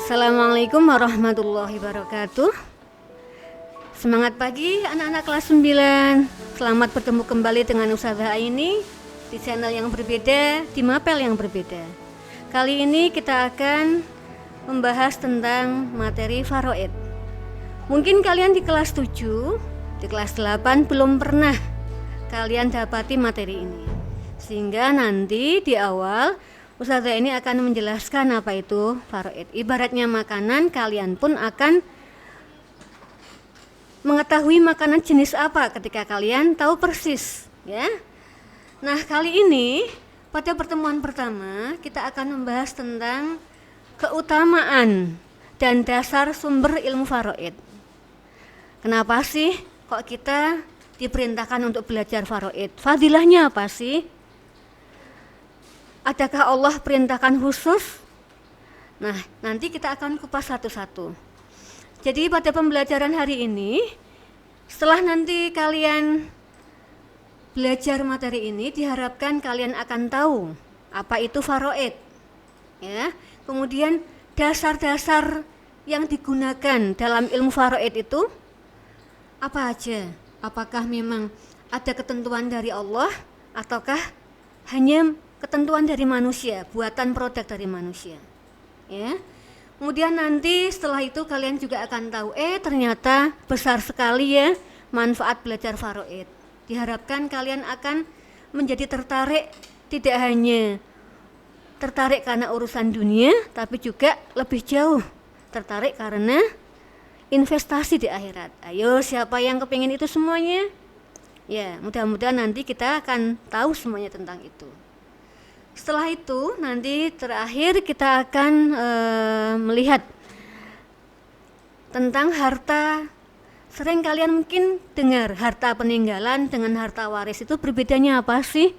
Assalamualaikum warahmatullahi wabarakatuh. Semangat pagi anak-anak kelas 9. Selamat bertemu kembali dengan Ustazah Aini di channel yang berbeda, di mapel yang berbeda. Kali ini kita akan membahas tentang materi faraid. Mungkin kalian di kelas 7, di kelas 8 belum pernah kalian dapati materi ini. Sehingga nanti di awal Ustazah ini akan menjelaskan apa itu faraid. Ibaratnya makanan, kalian pun akan mengetahui makanan jenis apa ketika kalian tahu persis, ya. Nah, kali ini pada pertemuan pertama kita akan membahas tentang keutamaan dan dasar sumber ilmu faraid. Kenapa sih kok kita diperintahkan untuk belajar faraid? Fadilahnya apa sih? Adakah Allah perintahkan khusus? Nah, nanti kita akan kupas satu-satu. Jadi pada pembelajaran hari ini, setelah nanti kalian belajar materi ini, diharapkan kalian akan tahu apa itu faraid, ya. Kemudian dasar-dasar yang digunakan dalam ilmu faraid itu apa aja? Apakah memang ada ketentuan dari Allah ataukah hanya ketentuan dari manusia, buatan produk dari manusia, ya. Kemudian nanti setelah itu kalian juga akan tahu, ternyata besar sekali ya manfaat belajar faraid. Diharapkan kalian akan menjadi tertarik, tidak hanya tertarik karena urusan dunia, tapi juga lebih jauh tertarik karena investasi di akhirat. Ayo, siapa yang kepingin itu semuanya? Ya, mudah-mudahan nanti kita akan tahu semuanya tentang itu. Setelah itu nanti terakhir kita akan melihat tentang harta. Sering kalian mungkin dengar harta peninggalan dengan harta waris itu berbedanya apa sih?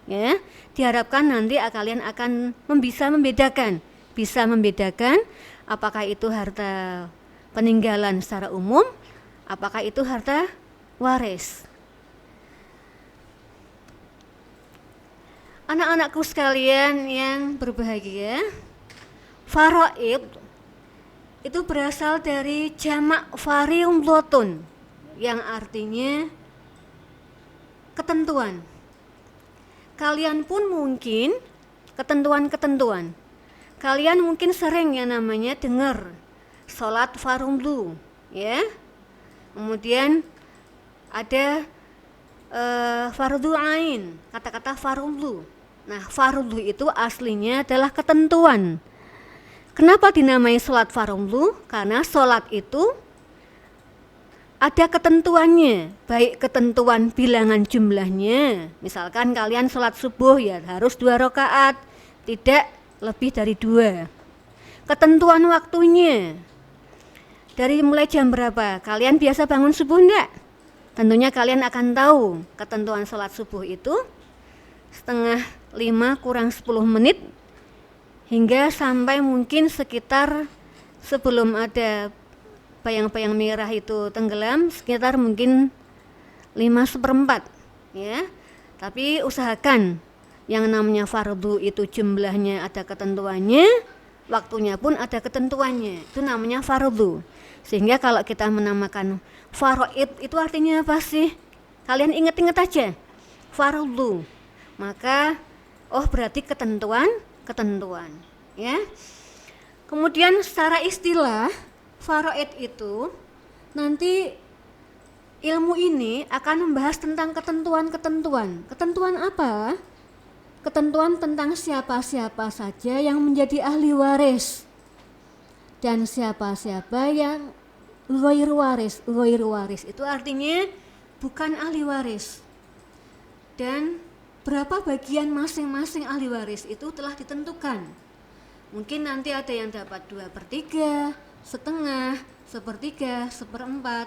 Ya, diharapkan nanti kalian akan bisa membedakan apakah itu harta peninggalan secara umum, apakah itu harta waris. Anak-anakku sekalian yang berbahagia, faraid itu berasal dari jamak fariidhatun yang artinya ketentuan. Kalian pun mungkin ketentuan-ketentuan. Kalian mungkin sering ya namanya dengar salat fardu, ya. Kemudian ada fardu ain, kata-kata fardu. Nah, fardu itu aslinya adalah ketentuan. Kenapa dinamai sholat fardu? Karena sholat itu ada ketentuannya, baik ketentuan bilangan jumlahnya. Misalkan kalian sholat subuh ya harus 2 rakaat, tidak lebih dari 2. Ketentuan waktunya, dari mulai jam berapa? Kalian biasa bangun subuh enggak? Tentunya kalian akan tahu ketentuan sholat subuh itu 4:30 kurang 10 menit hingga sampai mungkin sekitar sebelum ada bayang-bayang merah itu tenggelam sekitar mungkin 5/4, ya. Tapi usahakan yang namanya fardu itu jumlahnya ada ketentuannya, waktunya pun ada ketentuannya, itu namanya fardu. Sehingga kalau kita menamakan faraid itu artinya apa sih? Kalian ingat-ingat aja fardu, maka berarti ketentuan, ya. Kemudian secara istilah faraid itu nanti ilmu ini akan membahas tentang ketentuan. Ketentuan apa? Ketentuan tentang siapa-siapa saja yang menjadi ahli waris dan siapa-siapa yang ghair waris. Ghair waris itu artinya bukan ahli waris. Dan berapa bagian masing-masing ahli waris itu telah ditentukan. Mungkin nanti ada yang dapat 2/3, setengah, 1/3, 1/4,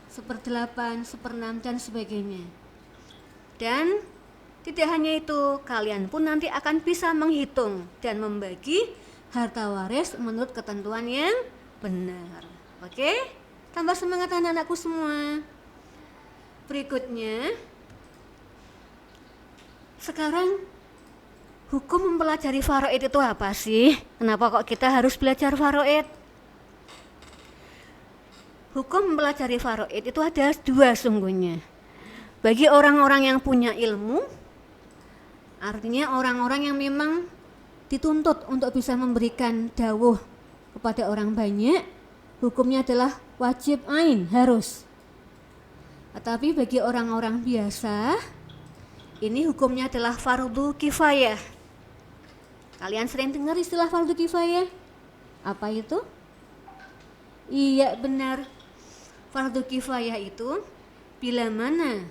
1/8, 1/6 dan sebagainya. Dan tidak hanya itu, kalian pun nanti akan bisa menghitung dan membagi harta waris menurut ketentuan yang benar. Oke? Tambah semangat anak-anakku semua. Berikutnya, sekarang Hukum mempelajari faraid itu apa sih? Kenapa kok kita harus belajar faraid? Hukum mempelajari faraid itu ada dua sungguhnya. Bagi orang-orang yang punya ilmu, artinya orang-orang yang memang dituntut untuk bisa memberikan dawuh kepada orang banyak, hukumnya adalah wajib ain, harus. Tetapi bagi orang-orang biasa, ini hukumnya adalah fardu kifayah. Kalian sering dengar istilah fardu kifayah? Apa itu? Iya, benar. Fardu kifayah itu bila mana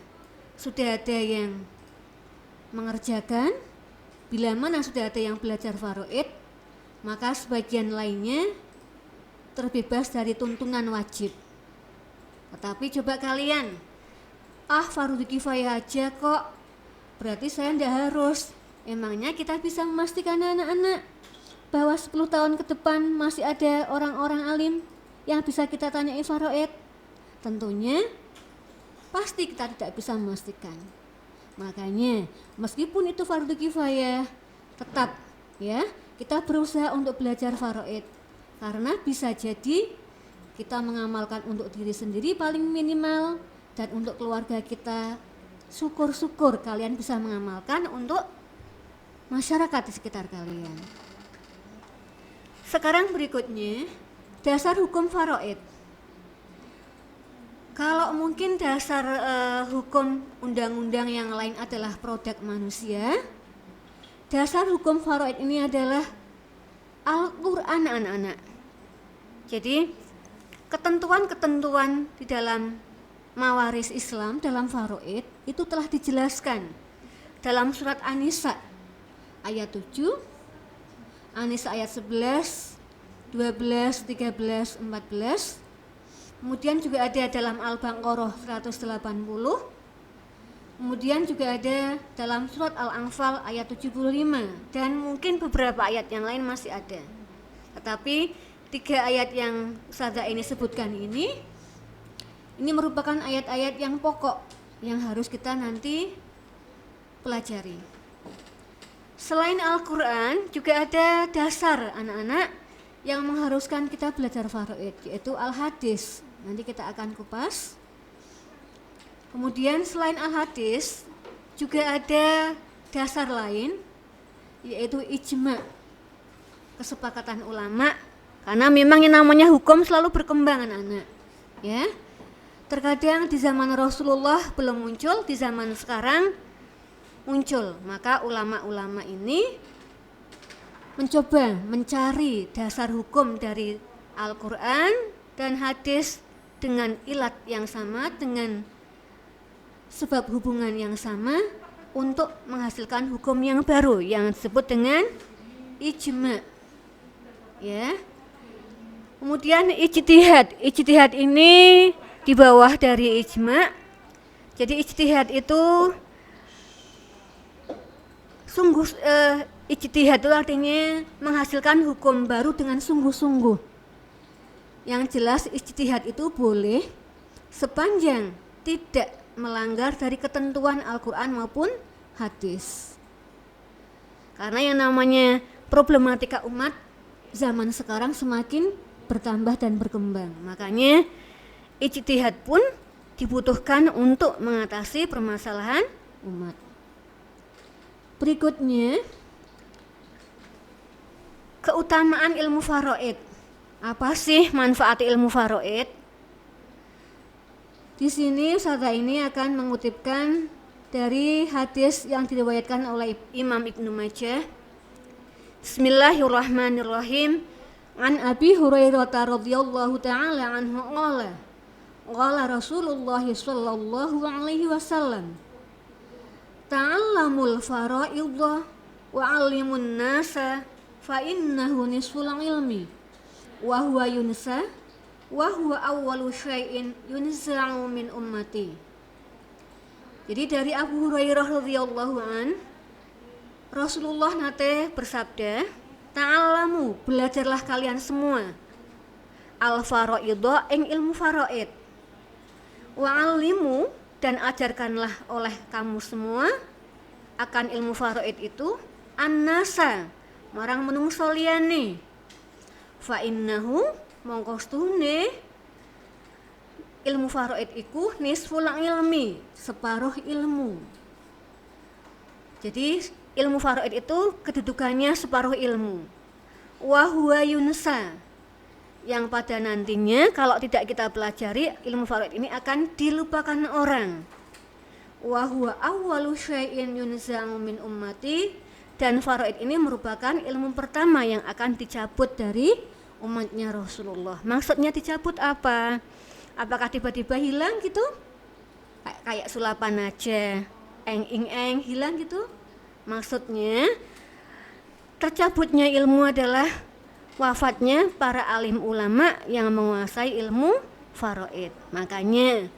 sudah ada yang mengerjakan, bila mana sudah ada yang belajar faraid, maka sebagian lainnya terbebas dari tuntunan wajib. Tetapi coba kalian, fardu kifayah aja kok, berarti saya tidak harus. Emangnya kita bisa memastikan anak-anak bahwa 10 tahun ke depan masih ada orang-orang alim yang bisa kita tanyai faraid? Tentunya pasti kita tidak bisa memastikan. Makanya meskipun itu fardu kifayah, tetap ya kita berusaha untuk belajar faraid, karena bisa jadi kita mengamalkan untuk diri sendiri paling minimal, dan untuk keluarga kita syukur-syukur kalian bisa mengamalkan untuk masyarakat di sekitar kalian. Sekarang berikutnya dasar hukum faraid. Kalau mungkin dasar hukum undang-undang yang lain adalah produk manusia, dasar hukum faraid ini adalah Al-Quran, anak-anak. Jadi ketentuan-ketentuan di dalam mawaris Islam, dalam faraid itu telah dijelaskan dalam surat An-Nisa ayat 7, An-Nisa ayat 11, 12, 13, 14. Kemudian juga ada dalam Al-Baqarah 180. Kemudian juga ada dalam surat Al-Anfal ayat 75, dan mungkin beberapa ayat yang lain masih ada. Tetapi 3 ayat yang Ustazah ini sebutkan ini merupakan ayat-ayat yang pokok yang harus kita nanti pelajari. Selain Al-Quran juga ada dasar anak-anak yang mengharuskan kita belajar faraid, yaitu Al-Hadis. Nanti kita akan kupas. Kemudian selain Al-Hadis juga ada dasar lain, yaitu ijma, kesepakatan ulama. Karena memang yang namanya hukum selalu berkembang anak-anak, ya. Terkadang di zaman Rasulullah belum muncul, di zaman sekarang muncul. Maka ulama-ulama ini mencoba mencari dasar hukum dari Al-Quran dan hadis dengan ilat yang sama, dengan sebab hubungan yang sama, untuk menghasilkan hukum yang baru yang disebut dengan ijma, ya. Kemudian ijtihad ini di bawah dari ijma. Jadi ijtihad itu sungguh, ijtihad itu artinya menghasilkan hukum baru dengan sungguh-sungguh. Yang jelas ijtihad itu boleh sepanjang tidak melanggar dari ketentuan Al-Quran maupun hadis. Karena yang namanya problematika umat zaman sekarang semakin bertambah dan berkembang. Makanya ijtihad pun dibutuhkan untuk mengatasi permasalahan umat. Berikutnya, keutamaan ilmu faraid. Apa sih manfaat ilmu faraid? Di sini Ustazah ini akan mengutipkan dari hadis yang diriwayatkan oleh Imam Ibnu Majah. Bismillahirrahmanirrahim. An Abi Hurairah radhiyallahu taala anhu qala Rasulullah sallallahu alaihi wasallam, ta'allamul fara'idha wa 'allimun nasa fa innahu nisful ilmi wa huwa yunsa wa huwa awwalu syai'in yunza'u min ummati. Jadi dari Abu Hurairah radhiyallahu an, Rasulullah nate bersabda, ta'allamu, belajarlah kalian semua, al-fara'idha ing ilmu faraid, wa 'allimu, dan ajarkanlah oleh kamu semua akan ilmu faraid itu, annasa marang menungso liyane. Fa innahu mongko stune ilmu faraid iku nisful ilmi, separuh ilmu. Jadi ilmu faraid itu kedudukannya separuh ilmu. Wa huwa yunsa, yang pada nantinya kalau tidak kita pelajari ilmu faraid ini akan dilupakan orang. Wa huwa awwalu syai'in yunza'u min ummati, dan faraid ini merupakan ilmu pertama yang akan dicabut dari umatnya Rasulullah. Maksudnya dicabut apa? Apakah tiba-tiba hilang gitu? Kayak sulapan aja, eng hilang gitu? Maksudnya tercabutnya ilmu adalah wafatnya para alim ulama yang menguasai ilmu faraid. Makanya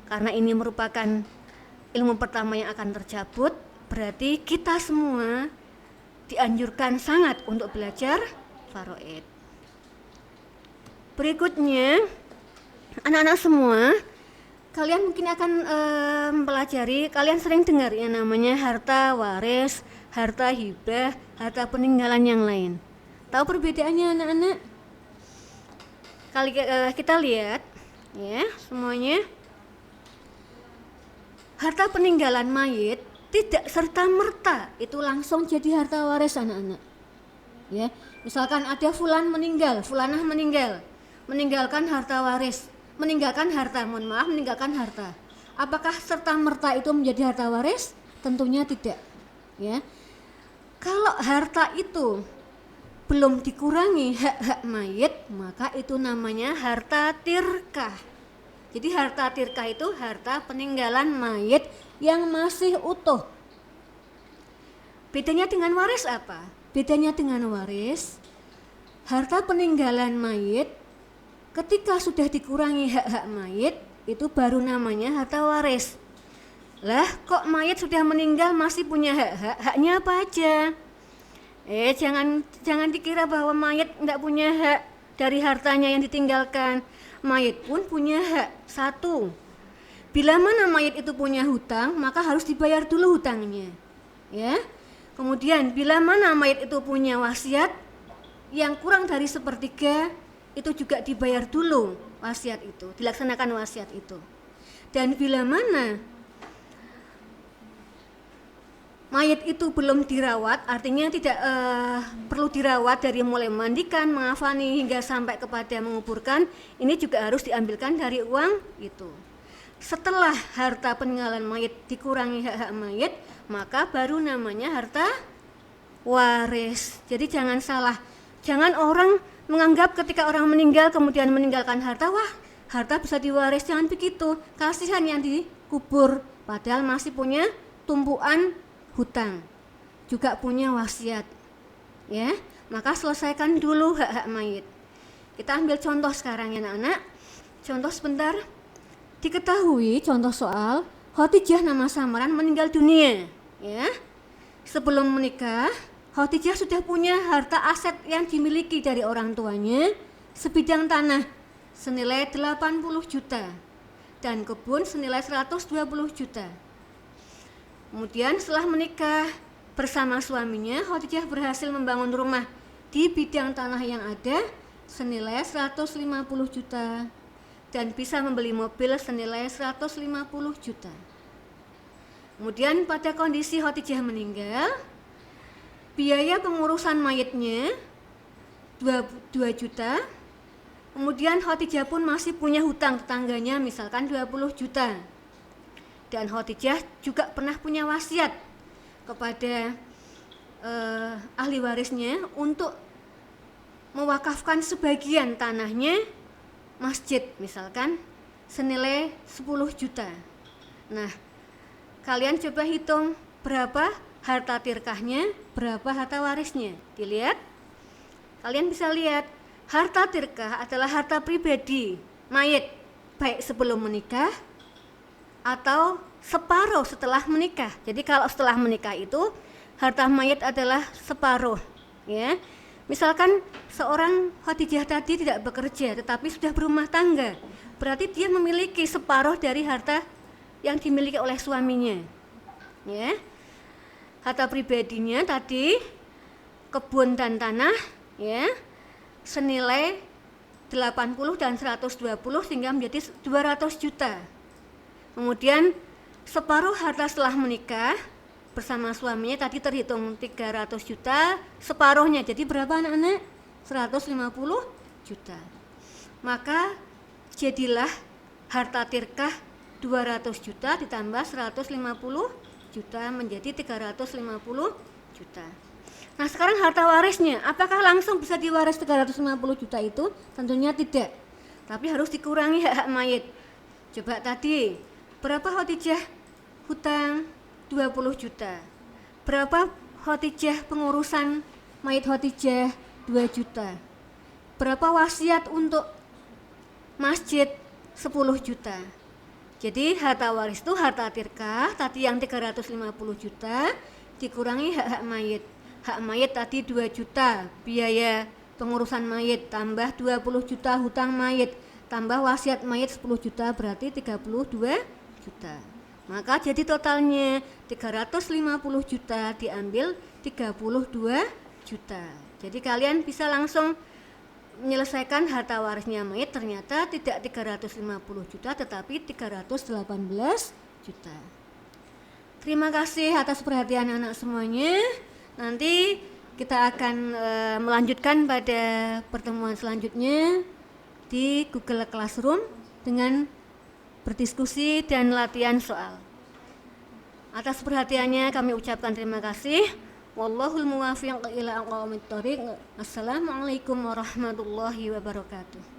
karena ini merupakan ilmu pertama yang akan tercabut, berarti kita semua dianjurkan sangat untuk belajar faraid. Berikutnya, anak-anak semua, kalian mungkin akan mempelajari, kalian sering dengar yang namanya harta waris, harta hibah, harta peninggalan yang lain. Tahu perbedaannya anak-anak? Kita lihat ya semuanya. Harta peninggalan mayit tidak serta-merta itu langsung jadi harta waris anak-anak. Ya, misalkan ada fulanah meninggal, meninggalkan harta waris, meninggalkan harta. Apakah serta-merta itu menjadi harta waris? Tentunya tidak. Ya. Kalau harta itu belum dikurangi hak-hak mayit, maka itu namanya harta tirkah. Jadi harta tirkah itu harta peninggalan mayit yang masih utuh. Bedanya dengan waris apa? Bedanya dengan waris, harta peninggalan mayit ketika sudah dikurangi hak-hak mayit, itu baru namanya harta waris. Lah kok mayit sudah meninggal masih punya hak-hak? Haknya apa aja? Jangan dikira bahwa mayit tidak punya hak dari hartanya yang ditinggalkan. Mayit pun punya hak. Satu, bila mana mayit itu punya hutang, maka harus dibayar dulu hutangnya. Ya. Kemudian bila mana mayit itu punya wasiat yang kurang dari sepertiga, itu juga dibayar dulu wasiat itu, dilaksanakan wasiat itu. Dan bila mana mayit itu belum dirawat, artinya tidak perlu dirawat dari mulai mandikan, mengafani hingga sampai kepada menguburkan, ini juga harus diambilkan dari uang itu. Setelah harta peninggalan mayit dikurangi hak-hak mayit, maka baru namanya harta waris. Jadi jangan salah, jangan orang menganggap ketika orang meninggal kemudian meninggalkan harta, wah harta bisa diwaris, jangan begitu. Kasihan yang dikubur, padahal masih punya tumpuan hutang, juga punya wasiat. Ya, maka selesaikan dulu hak-hak mayit. Kita ambil contoh sekarang ya anak-anak. Contoh sebentar. Diketahui contoh soal Khadijah nama samaran meninggal dunia. Ya, sebelum menikah Khadijah sudah punya harta aset yang dimiliki dari orang tuanya, sebidang tanah senilai 80 juta dan kebun senilai 120 juta. Kemudian setelah menikah bersama suaminya, Khadijah berhasil membangun rumah di bidang tanah yang ada senilai 150 juta dan bisa membeli mobil senilai 150 juta. Kemudian pada kondisi Khadijah meninggal, biaya pengurusan mayitnya 2 juta. Kemudian Khadijah pun masih punya hutang tetangganya misalkan 20 juta. Dan Khadijah juga pernah punya wasiat kepada ahli warisnya untuk mewakafkan sebagian tanahnya masjid misalkan senilai 10 juta. Nah, kalian coba hitung berapa harta tirkahnya, berapa harta warisnya. Dilihat, kalian bisa lihat harta tirkah adalah harta pribadi mayit, baik sebelum menikah atau separuh setelah menikah. Jadi kalau setelah menikah itu harta mayit adalah separuh, ya. Misalkan seorang Khadijah tadi tidak bekerja tetapi sudah berumah tangga, berarti dia memiliki separuh dari harta yang dimiliki oleh suaminya. Ya. harta pribadinya tadi kebun dan tanah ya senilai 80 dan 120 sehingga menjadi 200 juta. Kemudian separuh harta setelah menikah bersama suaminya tadi terhitung 300 juta, separuhnya jadi berapa anak-anak? 150 juta. Maka jadilah harta tirkah 200 juta ditambah 150 juta menjadi 350 juta. Nah sekarang harta warisnya, apakah langsung bisa diwaris 350 juta itu? Tentunya tidak, tapi harus dikurangi hak mayit. Coba tadi, berapa khotijah hutang? 20 juta. Berapa khotijah pengurusan mayit khotijah? 2 juta. Berapa wasiat untuk masjid? 10 juta. Jadi harta waris itu harta tirkah, tadi yang 350 juta dikurangi hak mayit. Hak mayit tadi 2 juta biaya pengurusan mayit, tambah 20 juta hutang mayit, tambah wasiat mayit 10 juta berarti 32 juta. Maka jadi totalnya 350 juta diambil 32 juta. Jadi kalian bisa langsung menyelesaikan harta warisnya mayit, ternyata tidak 350 juta tetapi 318 juta. Terima kasih atas perhatian anak semuanya. Nanti kita akan melanjutkan pada pertemuan selanjutnya di Google Classroom dengan berdiskusi dan latihan soal. Atas perhatiannya kami ucapkan terima kasih. Wallahul muwaffiq ila aqwamit thoriq. Assalamualaikum warahmatullahi wabarakatuh.